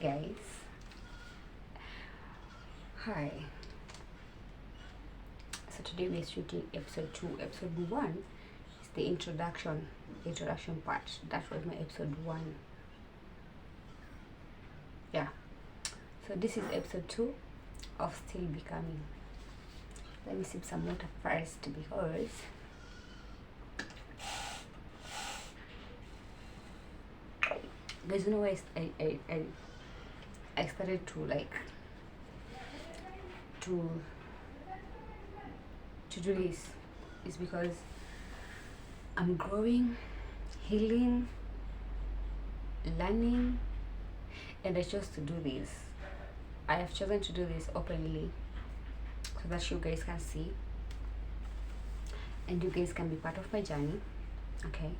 Guys, hi. So today we're shooting episode 2. Episode 1 is the introduction part. That was my episode 1. Yeah. So this is episode 2 of Still Becoming. Let me sip some water first because guys, you know why I started to do this is because I'm growing, healing, learning, and I chose to do this. I have chosen to do this openly so that you guys can see and you guys can be part of my journey. Okay,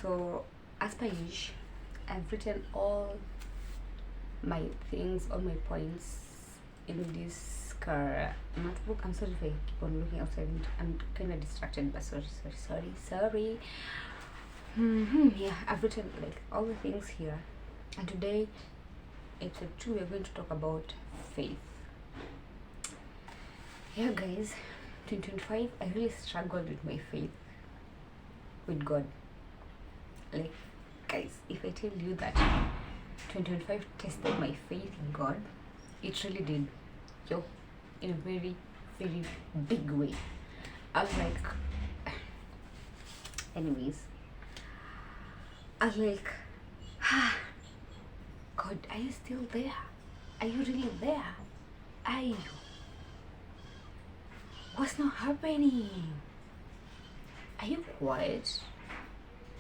so as per usual, I've written all my things, all my points in this notebook. I'm sorry if I keep on looking outside. I'm kind of distracted, but sorry. Yeah, I've written like all the things here, and today, episode 2, we're going to talk about faith. Yeah, guys, 2025, I really struggled with my faith with God. Like, guys, if I tell you that 2025 tested my faith in God, it really did. In a very, very big way. I was like, anyways, I was like, God, are you still there? Are you really there? Are you? What's not happening? Are you quiet?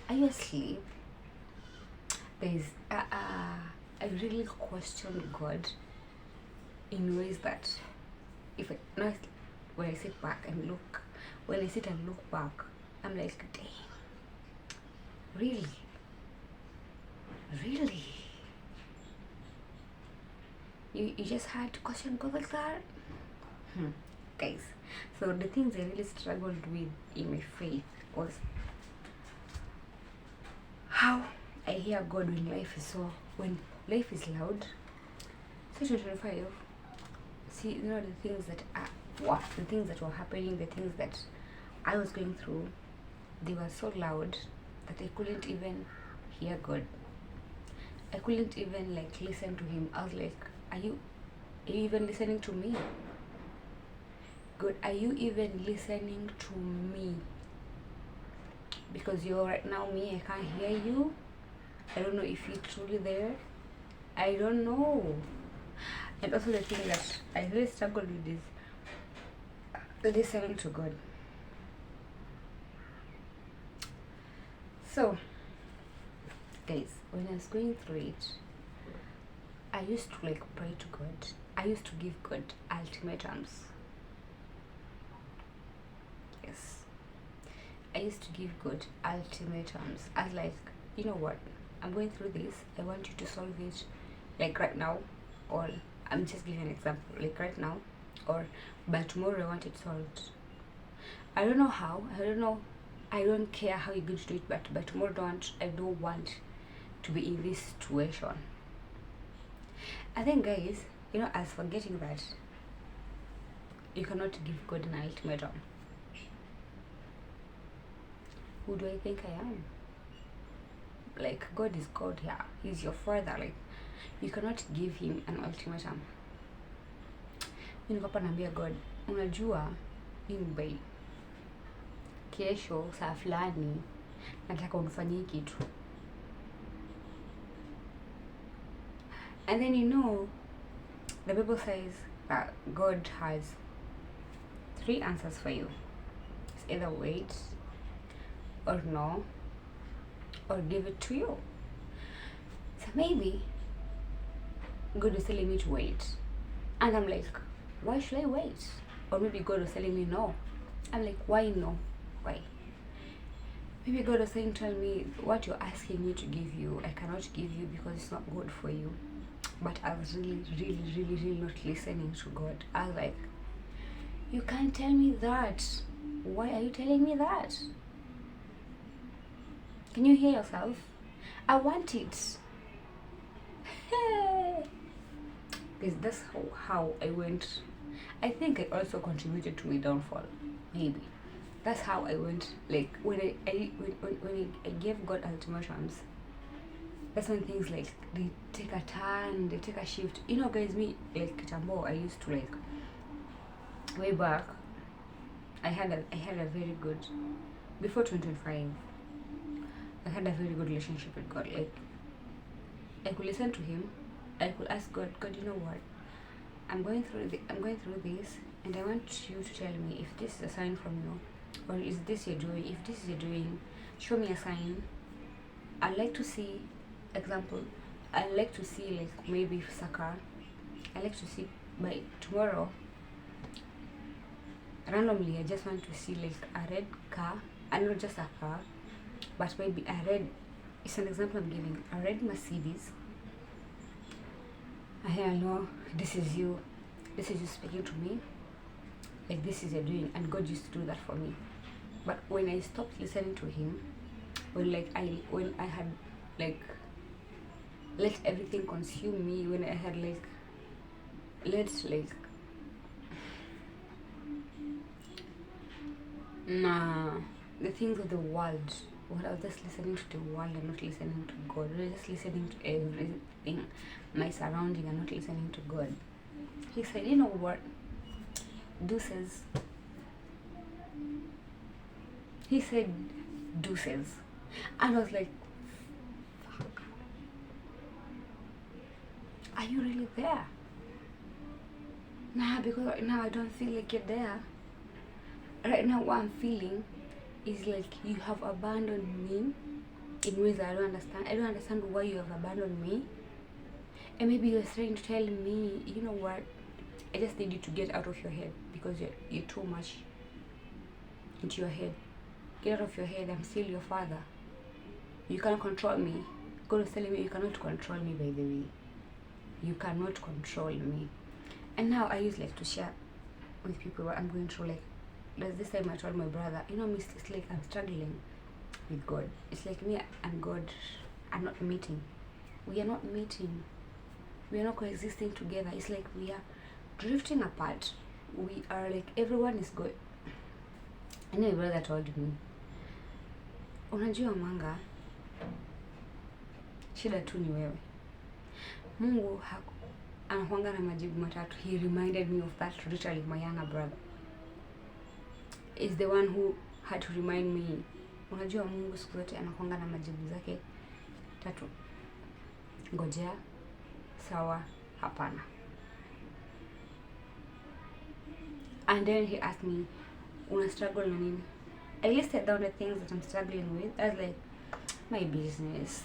Are you asleep? Guys, I really question God in ways that when I sit and look back, I'm like, dang, really? You just had to question God like that? Guys, so the things I really struggled with in my faith was how I hear God when life is loud. So 2025, see, the things that were happening, the things that I was going through, they were so loud that I couldn't even hear God. I couldn't even listen to him. I was like, are you even listening to me? God, are you even listening to me? Because you're right now me, I can't hear you. I don't know if you're truly there. I don't know. And also the thing that I really struggled with is listening to God. So, guys, when I was going through it, I used to pray to God. I used to give God ultimatums. Yes. I used to give God ultimatums. I was like, you know what? I'm going through this. I want you to solve it right now, or I'm just giving an example, right now, or by tomorrow I want it solved. I don't know how. I don't know. I don't care how you're going to do it, but by tomorrow I don't want to be in this situation. I think, guys, I was forgetting that you cannot give God an ultimatum. Who do I think I am? God is God here. He's your father. You cannot give him an ultimatum. Mimi niko naambia God, unajua by kesho saa fulani nataka unifanyie kitu. And then the Bible says that God has 3 answers for you. It's either wait, or no, or give it to you. So maybe God is telling me to wait, and I'm like, why should I wait? Or maybe God was telling me no. I'm like, why no? Why? Maybe God was saying, tell me what you're asking me to give you, I cannot give you because it's not good for you. But I was really not listening to God. I was like, you can't tell me that. Why are you telling me that? Can you hear yourself? I want it. Hey, because that's how I went. I think it also contributed to my downfall. Maybe that's how I went. Like when I gave God ultimatums, that's when things like they take a turn, they take a shift. You know, guys, me like Kitambo, I used to like way back. I had a very good before 2025. I had a very good relationship with God. Like I could listen to Him. I could ask God, God, you know what? I'm going through this, and I want you to tell me if this is a sign from you, or is this you're doing. If this is you're doing, show me a sign. I'd like to see, example. I'd like to see like maybe Saka. I like to see by tomorrow. Randomly, I just want to see like a red car, and not just a car, but maybe a red. It's an example I'm giving. A red Mercedes. I know this is you. This is you speaking to me. Like this is your doing, and God used to do that for me. But when I stopped listening to Him, when I had like let everything consume me, when I had like let like the things of the world, when I was just listening to the world and not listening to God, I was just listening to everything, my surrounding, and not listening to God. He said, you know what? Deuces. He said, deuces. And I was like, fuck. Are you really there? Nah, because right now I don't feel like you're there. Right now what I'm feeling is like you have abandoned me in ways I don't understand. I don't understand why you have abandoned me. And maybe you're trying to tell me, you know what? I just need you to get out of your head because you're too much into your head. Get out of your head. I'm still your father. You can't control me. God is telling me you cannot control me, by the way. You cannot control me. And now I use like to share with people what I'm going through. Like this time I told my brother, you know, miss, it's like I'm struggling with God. It's like me and God are not meeting. We are not meeting. We are not coexisting together. It's like we are drifting apart. We are like everyone is going. And my brother told me, unajua Mwanga, shida tu ni wewe. Mungu anakuanga na majibu matatu. He reminded me of that literally, my younger brother is the one who had to remind me, unajua Mungu siku zote anakuanga na majibu zake tatu. Ngojea, sawa, hapana. And then he asked me, una struggle na nini? I listed down the things that I'm struggling with. I was like, my business,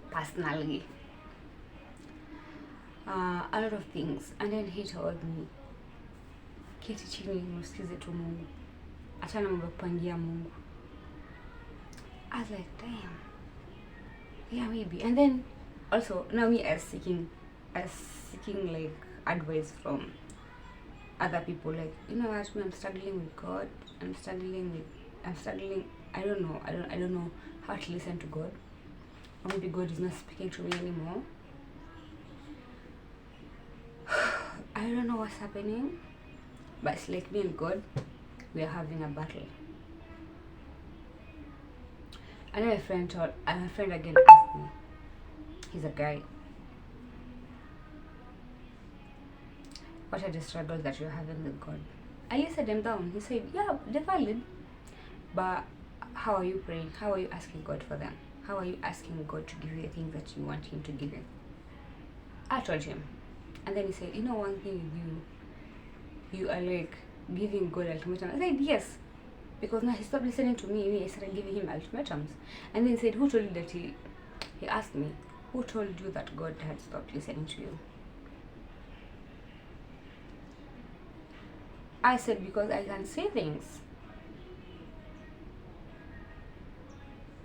personally, a lot of things. And then he told me, keti chini msikize tu Mungu, achana mambo kupangia Mungu. I was like, damn, yeah, maybe. And then also now me as seeking like advice from other people, like, you know what, me, I'm struggling with God. I'm struggling. I don't know how to listen to God. Or maybe God is not speaking to me anymore. I don't know what's happening, but it's like me and God, we are having a battle. And then a friend again asked me, he's a guy, what are the struggles that you're having with God? I listed them down. He said, yeah, they're valid, but how are you praying? How are you asking God for them? How are you asking God to give you the things that you want Him to give you? I told him. And then he said, you know one thing with you are like giving God ultimatums. I said, yes. Because now he stopped listening to me. I started giving him ultimatums. And then he said, who told you that he asked me, who told you that God had stopped listening to you? I said, because I can say things.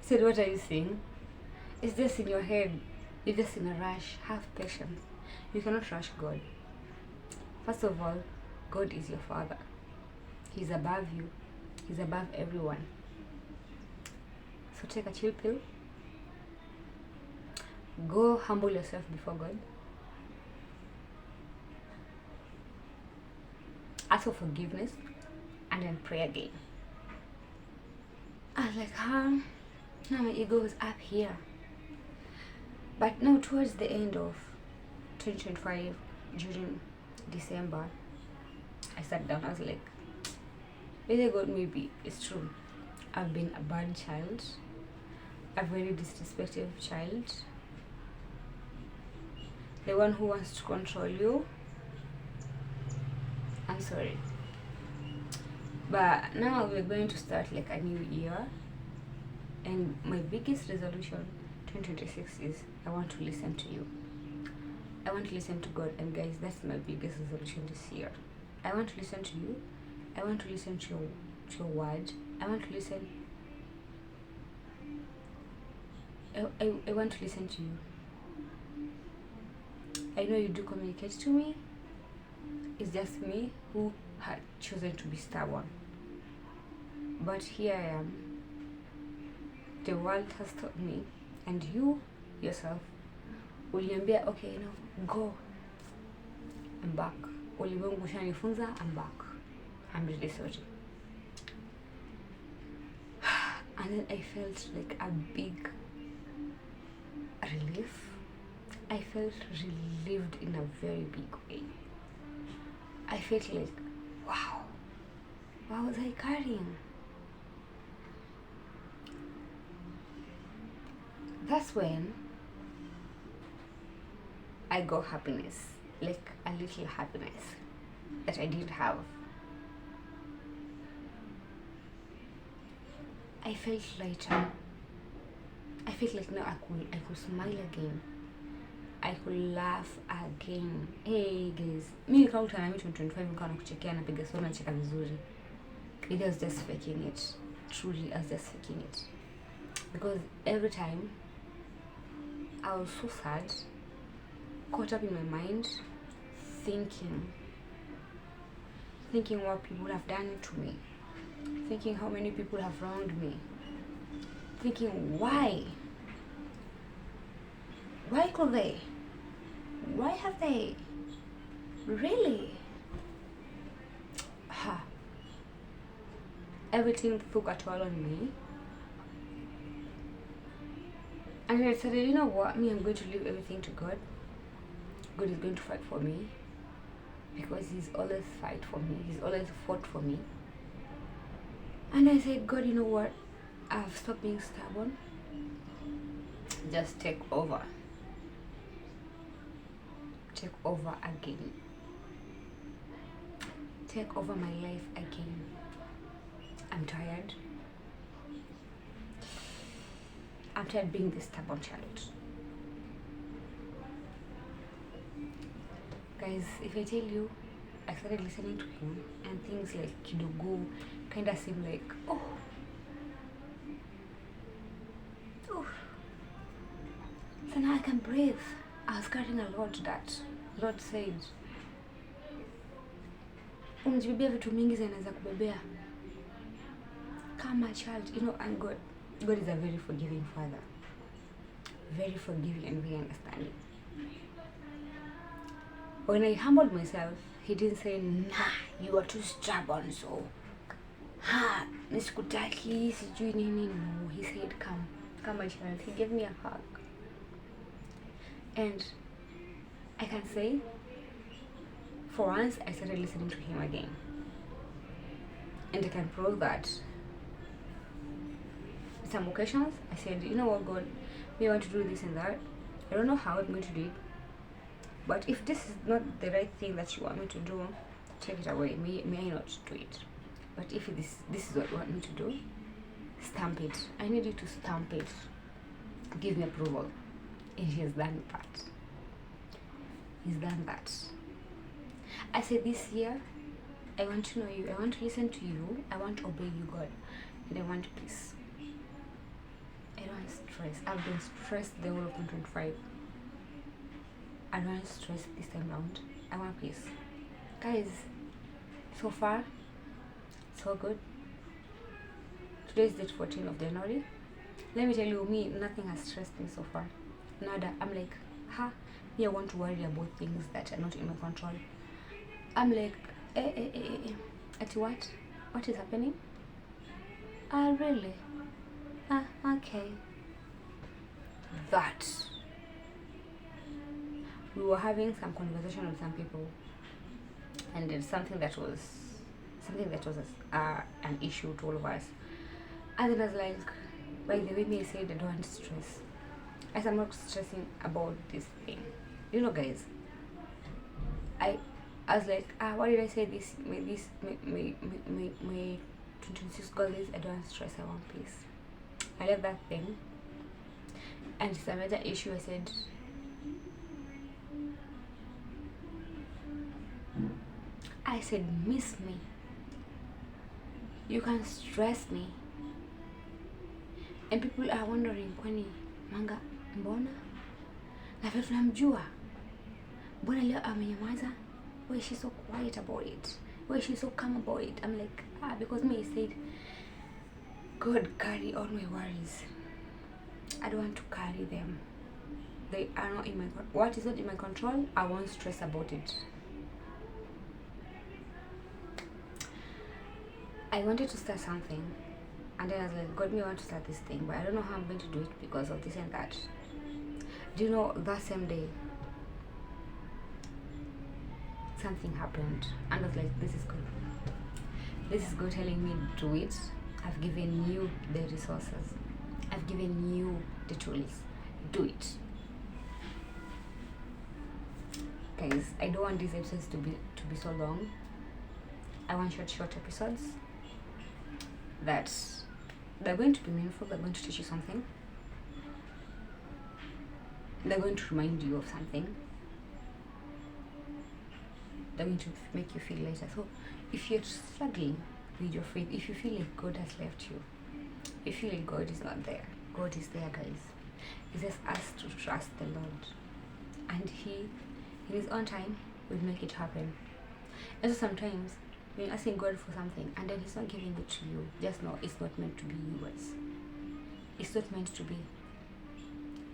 He said, what are you saying? It's just in your head. You're just in a rush. Have patience. You cannot rush God. First of all, God is your Father. He's above you. He's above everyone. So take a chill pill. Go humble yourself before God. Ask for forgiveness and then pray again. I was like, now my ego is up here. But now towards the end of 2025, during December, I sat down. I was like, really God, maybe it's true. I've been a bad child, a very disrespectful child, the one who wants to control you. I'm sorry. But now we're going to start like a new year, and my biggest resolution 2026 is I want to listen to you. I want to listen to God, and guys, that's my biggest resolution this year. I want to listen to you. I want to listen to your word. I want to listen. I want to listen to you. I know you do communicate to me. It's just me who had chosen to be stubborn. But here I am. The world has taught me, and you yourself uliniambia, okay, go. I'm back. Ulimwengu ushanifunza, I'm back. I'm really sorry. And then I felt like a big relief. I felt relieved in a very big way. I felt like, wow, what was I carrying? That's when I got happiness, like a little happiness that I didn't have. I felt lighter. I felt like now I could smile again. I could laugh again. Hey guys, mimi kama utana 2025 nikawa nakuchekea napiga story nacheka vizuri. It was just faking it. Truly, I was just faking it. Because every time I was so sad, caught up in my mind, thinking what people have done to me, thinking how many people have wronged me, thinking why could they? Why have they? Really? Everything took a toll on me. And I said, you know what? I'm going to leave everything to God. God is going to fight for me. Because He's always fight for me. He's always fought for me. And I said, God, you know what? I've stopped being stubborn. Just take over. Take over again. Take over my life again. I'm tired. I'm tired being this stubborn child. Guys, if I tell you, I started listening to Him and things like Kidogo kind of seem like, oh. So now I can breathe. I was carrying a lot that Lord said, umejibebea vitu mingi zinaweza kubebea kama child, and God is a very forgiving Father, very forgiving and very understanding. When I humbled myself, He didn't say, nah, you are too stubborn, so nisikutaki sijui nini. No, He said, come my child. He gave me a hug. And I can say, for once, I started listening to Him again. And I can prove that some occasions, I said, you know what, God, we want to do this and that. I don't know how I'm going to do it. But if this is not the right thing that you want me to do, take it away. May I not do it. But if this is what you want me to do, stamp it. I need you to stamp it. Give me approval. And He has done that. He's done that. I said this year, I want to know you. I want to listen to you. I want to obey you, God. And I want peace. I don't want stress. I've been stressed the whole of 2025. I don't want stress this time around. I want peace. Guys, so far, so good. Today is the 14th of January. Let me tell you, nothing has stressed me so far. nada. I'm like, me, I want to worry about things that are not in my control. I'm like, at what is happening? Really? Okay. That we were having some conversation with some people, and it's something that was an issue to all of us. And then I was like, by the way, me, I said I don't want stress. I said I'm not stressing about this thing. You know, guys, I was like, why did I say this? My 26 goal is I don't want stress, I want peace. I left that thing, and it's another issue. I said, miss me. You can stress me. And people are wondering, kwani Manga mbona? Na vile tunamjua. Mbona leo amenyamaza? Why is she so quiet about it? Why is she so calm about it? I'm like, because me, I said, God carry all my worries. I don't want to carry them. They are not in my control. What is not in my control, I won't stress about it. I wanted to start something, and then I was like, God, me, I want to start this thing, but I don't know how I'm going to do it because of this and that. Do you know, that same day, something happened, and I was like, this is good. This is God telling me to do it. I've given you the resources. I've given you the tools. Do it. Guys, I don't want these episodes to be so long. I want short episodes that they're going to be meaningful. They're going to teach you something. They're going to remind you of something. They're going to make you feel lighter. So if you're struggling with your faith, if you feel like God has left you, if you feel like God is not there, God is there, guys. It's just us to trust the Lord, and He, in His own time, will make it happen. And so sometimes when you're asking God for something and then He's not giving it to you, just know it's not meant to be yours. It's not meant to be.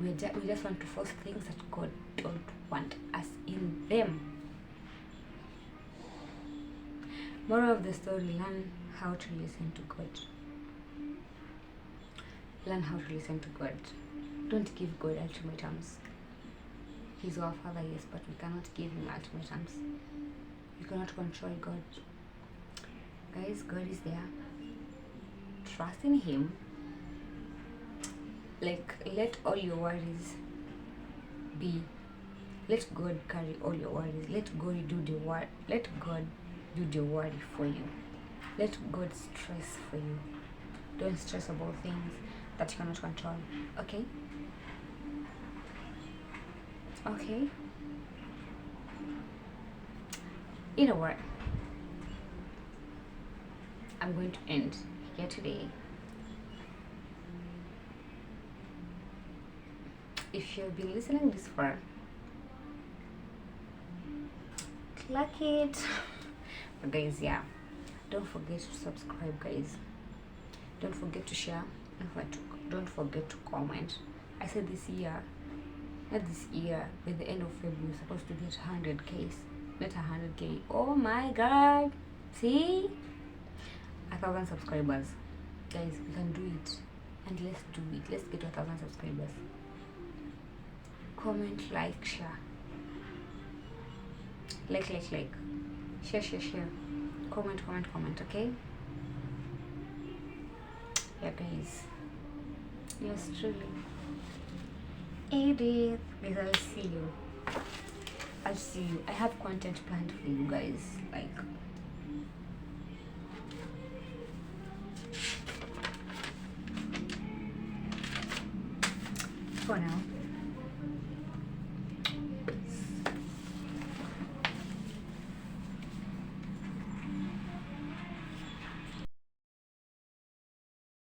We just want to force things that God don't want us in them. Moral of the story: learn how to listen to God. Learn how to listen to God. Don't give God ultimatums. He's our Father, yes, but we cannot give Him ultimatums. You cannot control God. Guys, God is there. Trust in Him. Like, let all your worries be. Let God carry all your worries. Let God do the work. Let God do the worry for you. Let God stress for you. Don't stress about things that you cannot control. Okay? Okay? You know what? I'm going to end here today. If you've been listening this far, click it. But guys, yeah, don't forget to subscribe, guys. Don't forget to share. Don't forget to comment. I said this year, not this year, by the end of February, we're supposed to get 100K. Not 100K. Oh my God! See, 1,000 subscribers, guys. We can do it, and let's do it. Let's get 1,000 subscribers. Comment, like, share. Like. Share. Comment, okay? Yeah, guys. Yes, truly. Edith. Guys, I'll see you. I have content planned for you guys. Like, for now.